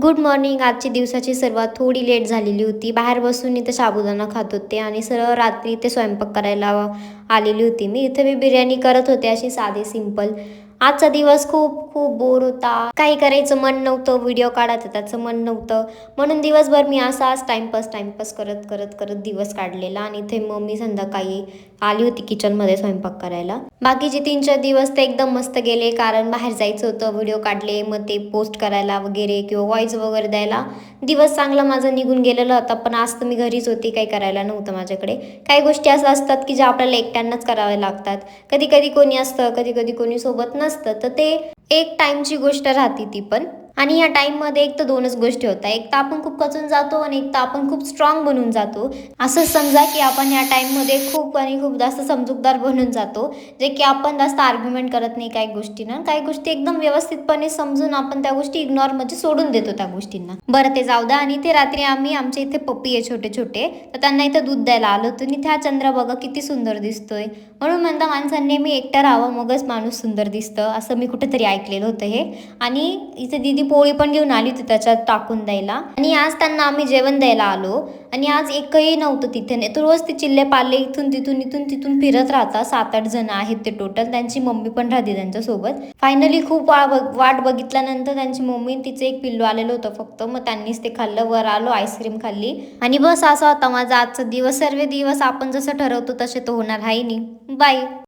Good morning. आजची दिवसाची सुरुवात थोडी लेट झालेली होती. बाहेर बसून इथं साबुदाणा खात होते आणि सरळ रात्री इथे स्वयंपाक करायला आलेली होती मी. इथं मी बिर्याणी करत होते, अशी साधी सिंपल. आजचा दिवस खूप खूप बोर होता. काही करायचं मन नव्हतं, व्हिडिओ काढायचं त्याचं मन नव्हतं. म्हणून दिवसभर मी असाच टाईमपास करत करत करत दिवस काढलेला. आणि इथे मम्मी संध्याकाळी आली होती किचनमध्ये स्वयंपाक करायला. बाकीचे 3-4 दिवस ते एकदम मस्त गेले, कारण बाहेर जायचं होतं, व्हिडिओ काढले, मग ते पोस्ट करायला वगैरे किंवा व्हॉइस वगैरे द्यायला दिवस चांगला माझा निघून गेलेला होता. पण आज तर मी घरीच होती, काही करायला नव्हतं माझ्याकडे. काही गोष्टी असं असतात की ज्या आपल्याला एकट्यानंच कराव्या लागतात. कधी कधी कोणी असतं, कधी कधी कोणी सोबत नसतं, तर ते एक टाईमची गोष्ट राहते ती पण. आणि या टाईममध्ये एक तर दोनच गोष्टी होतात. एक तर आपण खूप खचून जातो आणि एक तर आपण खूप स्ट्रॉंग बनून जातो. असं समजा की आपण या टाईममध्ये खूप आणि खूप जास्त समजूतदार बनून जातो, जे की आपण जास्त आर्ग्युमेंट करत नाही काही गोष्टींना. काही गोष्टी एकदम व्यवस्थितपणे समजून आपण त्या गोष्टी इग्नोर म्हणजे सोडून देतो त्या गोष्टींना. बरं ते जाऊ द्या. आणि ते रात्री आम्ही आमच्या इथे पप्पी आहे छोटे छोटे, तर त्यांना इथं दूध द्यायला आलो होतो. आणि त्या चंद्र बघा किती सुंदर दिसतोय. म्हणून म्हणता माणसांनी नेहमी एकटं राहावं, मगच माणूस सुंदर दिसतं, असं मी कुठेतरी ऐकलेलं होतं हे. आणि इथे दीदी पोळी पण घेऊन आली होती त्याच्यात टाकून द्यायला. आणि आज त्यांना आम्ही जेवण द्यायला आलो. आणि आज एकही नव्हतं तिथे. नाही तर रोज ते चिल्ले पाले इथून तिथून इथून तिथून फिरत राहतात. 7-8 जण आहेत ते टोटल. त्यांची मम्मी पण राहते त्यांच्यासोबत. फायनली खूप वाट बघितल्यानंतर त्यांची मम्मी तिचं एक पिल्लू आलेलं होतं फक्त, मग त्यांनीच ते खाल्लं. वर आलो, आईस्क्रीम खाल्ली आणि बस असा होता माझा आजचा दिवस. सर्व दिवस आपण जसं ठरवतो तसे तो होणार आहे नाही. बाय.